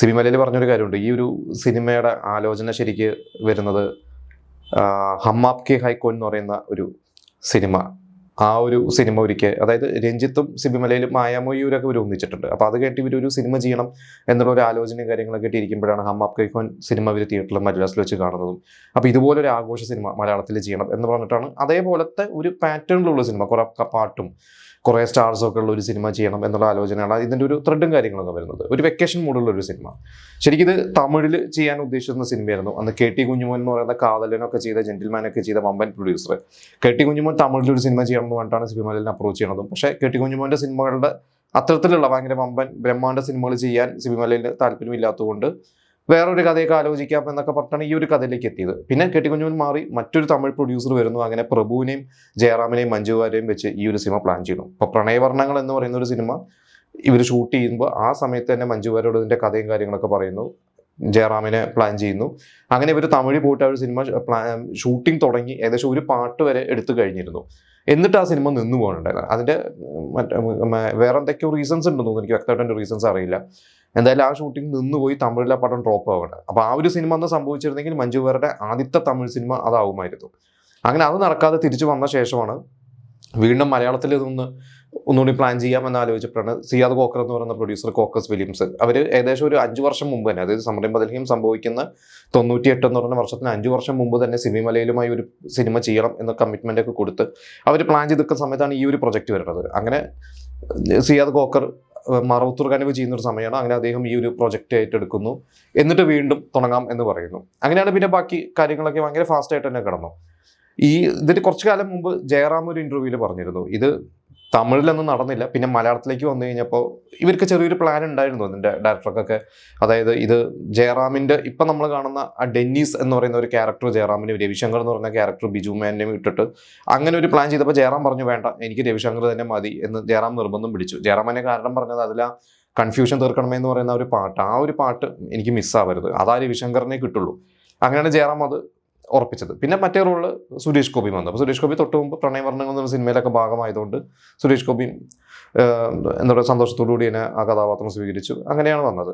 സിബി മലയിൽ പറഞ്ഞൊരു കാര്യമുണ്ട്. ഈ ഒരു സിനിമയുടെ ആലോചന ശരിക്ക് വരുന്നത് ഹം ആപ്കെ ഹൈ കോൺ എന്ന് പറയുന്ന ഒരു സിനിമ. ആ ഒരു സിനിമ ഒരിക്കൽ, അതായത് രഞ്ജിത്തും സിബി മലയിലും മായാമൊയ്യൂരൊക്കെ ഇവർ ഒന്നിച്ചിട്ടുണ്ട്. അപ്പോൾ അത് കേട്ട് ഇവരൊരു സിനിമ ചെയ്യണം എന്നുള്ള ഒരു ആലോചനയും കാര്യങ്ങളൊക്കെ ഇട്ടിരിക്കുമ്പോഴാണ് ഹം ആപ്കെ കോൺ സിനിമ ഇവർ തിയേറ്ററിൽ മദ്രാസിൽ വെച്ച് കാണുന്നതും. അപ്പോൾ ഇതുപോലൊരു ആഘോഷ സിനിമ മലയാളത്തിൽ ചെയ്യണം എന്ന് പറഞ്ഞിട്ടാണ് അതേപോലത്തെ ഒരു പാറ്റേണിലുള്ള സിനിമ, കുറേ പാട്ടും കുറേ സ്റ്റാർസൊക്കെ ഉള്ള ഒരു സിനിമ ചെയ്യണം എന്നുള്ള ആലോചനയാണ് ഇതിൻ്റെ ഒരു ത്രെഡും കാര്യങ്ങളൊക്കെ വരുന്നത്. ഒരു വെക്കേഷൻ മൂഡുള്ള ഒരു സിനിമ. ശരിക്കും ഇത് തമിഴിൽ ചെയ്യാൻ ഉദ്ദേശിച്ചിരുന്ന സിനിമയായിരുന്നു. അന്ന് കെ ടി കുഞ്ഞുമോൻ എന്ന് പറയുന്ന കാതലനൊക്കെ ചെയ്ത, ജെന്റിൽമാനൊക്കെ ചെയ്ത വമ്പൻ പ്രൊഡ്യൂസർ കെ ടി കുഞ്ഞുമോൻ തമിഴിലൊരു സിനിമ ചെയ്യണം എന്ന് പറഞ്ഞിട്ടാണ് സിബി മലയിലിനെ അപ്രോച്ച് ചെയ്യണതും. പക്ഷേ കെ ടി കുഞ്ഞുമോൻ്റെ സിനിമകളുടെ അത്തരത്തിലുള്ള ഭയങ്കര വമ്പൻ ബ്രഹ്മാണ്ഡ സിനിമകൾ ചെയ്യാൻ സിബി മലയിലിന് താല്പര്യമില്ലാത്തതുകൊണ്ട് വേറൊരു കഥയൊക്കെ ആലോചിക്കാം എന്നൊക്കെ പറഞ്ഞിട്ടാണ് ഈ ഒരു കഥയിലേക്ക് എത്തിയത്. പിന്നെ കെ ടി കുഞ്ഞുമോൻ മാറി മറ്റൊരു തമിഴ് പ്രൊഡ്യൂസർ വരുന്നു. അങ്ങനെ പ്രഭുവിനെയും ജയറാമിനെയും മഞ്ജു വാര്യരെയും വെച്ച് ഈ ഒരു സിനിമ പ്ലാൻ ചെയ്യുന്നു. അപ്പോൾ പ്രണയവർണ്ണങ്ങൾ എന്ന് പറയുന്ന ഒരു സിനിമ ഇവർ ഷൂട്ട് ചെയ്യുമ്പോൾ ആ സമയത്ത് തന്നെ മഞ്ജു വാര്യരോട് ഇതിൻ്റെ കഥയും കാര്യങ്ങളൊക്കെ പറയുന്നു, ജയറാമിനെ പ്ലാൻ ചെയ്യുന്നു. അങ്ങനെ ഇവർ തമിഴിൽ പോയിട്ട് ആ ഒരു സിനിമ ഷൂട്ടിംഗ് തുടങ്ങി. ഏകദേശം ഒരു പാട്ട് വരെ എടുത്തു കഴിഞ്ഞിരുന്നു. എന്നിട്ട് ആ സിനിമ നിന്നു പോകുന്നുണ്ടായിരുന്നു. അതിൻ്റെ വേറെ എന്തൊക്കെയോ റീസൺസ് ഉണ്ടെന്ന് തോന്നുന്നു, എനിക്ക് വ്യക്തമായിട്ട് എൻ്റെ റീസൺസ് അറിയില്ല. എന്തായാലും ആ ഷൂട്ടിംഗ് നിന്നുപോയി, തമിഴിലെ പടം ഡ്രോപ്പ് ആവുകയാണ്. അപ്പോൾ ആ ഒരു സിനിമ അന്ന് സംഭവിച്ചിരുന്നെങ്കിൽ മഞ്ജു വാര്യരുടെ ആദ്യത്തെ തമിഴ് സിനിമ അതാവുമായിരുന്നു. അങ്ങനെ അത് നടക്കാതെ തിരിച്ചു വന്ന ശേഷമാണ് വീണ്ടും മലയാളത്തിൽ ഒന്നുകൂടി പ്ലാൻ ചെയ്യാമെന്ന് ആലോചിച്ചപ്പോഴാണ് സിയാദ് കോക്കർ എന്ന് പറയുന്ന പ്രൊഡ്യൂസർ, കോക്കസ് ഫിലിംസ്, അവർ ഏകദേശം ഒരു 5 വർഷം മുമ്പ് തന്നെ, അതായത് സമരം ബദൽഹിയും സംഭവിക്കുന്ന 98 എന്ന് പറയുന്ന വർഷത്തിന് 5 വർഷം മുമ്പ് തന്നെ സിബി മലയിലുമായി ഒരു സിനിമ ചെയ്യണം എന്ന കമ്മിറ്റ്മെൻ്റ് ഒക്കെ കൊടുത്ത് അവർ പ്ലാൻ ചെയ്ത് നിൽക്കുന്ന സമയത്താണ് ഈ ഒരു പ്രൊജക്റ്റ് വരുന്നത്. അങ്ങനെ സിയാദ് കോക്കർ മറവത്തൂർ കനിവ് ചെയ്യുന്നൊരു സമയമാണ്. അങ്ങനെ അദ്ദേഹം ഈ ഒരു പ്രൊജക്റ്റ് ഏറ്റെടുക്കുന്നു. എന്നിട്ട് വീണ്ടും തുടങ്ങാം എന്ന് പറയുന്നു. അങ്ങനെയാണ് പിന്നെ ബാക്കി കാര്യങ്ങളൊക്കെ ഭയങ്കര ഫാസ്റ്റായിട്ട് തന്നെ കിടന്നു. ഇതിന് കുറച്ചു കാലം മുമ്പ് ജയറാം ഒരു ഇൻ്റർവ്യൂവിൽ പറഞ്ഞിരുന്നു, ഇത് തമിഴിലൊന്നും നടന്നില്ല. പിന്നെ മലയാളത്തിലേക്ക് വന്നു കഴിഞ്ഞപ്പോൾ ഇവർക്ക് ചെറിയൊരു പ്ലാൻ ഉണ്ടായിരുന്നു അതിൻ്റെ ഡയറക്ടർക്കൊക്കെ. അതായത് ഇത് ജയറാമിൻ്റെ ഇപ്പം നമ്മൾ കാണുന്ന ആ ഡെന്നീസ് എന്ന് പറയുന്ന ഒരു ക്യാരക്ടർ ജയറാമിന്, രവിശങ്കർ എന്ന് പറയുന്ന ക്യാരക്ടർ ബിജു മേനെയും ഇട്ടിട്ട് അങ്ങനെ ഒരു പ്ലാൻ ചെയ്തപ്പോൾ ജയറാം പറഞ്ഞു വേണ്ട, എനിക്ക് രവിശങ്കർ തന്നെ മതി എന്ന് ജയറാം നിർബന്ധം പിടിച്ചു. ജയറാമിനെ കാരണം പറഞ്ഞത് അതിൽ ആ കൺഫ്യൂഷൻ തീർക്കണമേ എന്ന് പറയുന്ന ഒരു പാട്ട്, ആ ഒരു പാട്ട് എനിക്ക് മിസ്സാവരുത്, അതാ രവിശങ്കറിനെ കിട്ടുള്ളൂ. അങ്ങനെയാണ് ജയറാം അത് ഉറപ്പിച്ചത്. പിന്നെ മറ്റേ റോള് സുരേഷ് ഗോപി വന്നു. അപ്പോൾ സുരേഷ് ഗോപി തൊട്ട് മുമ്പ് പ്രണയവർണ്ണങ്ങൾ എന്ന സിനിമയിലൊക്കെ ഭാഗമായതുകൊണ്ട് സുരേഷ് ഗോപി എന്താ പറയുക സന്തോഷത്തോടു കൂടി തന്നെ ആ കഥാപാത്രം സ്വീകരിച്ചു. അങ്ങനെയാണ് വന്നത്.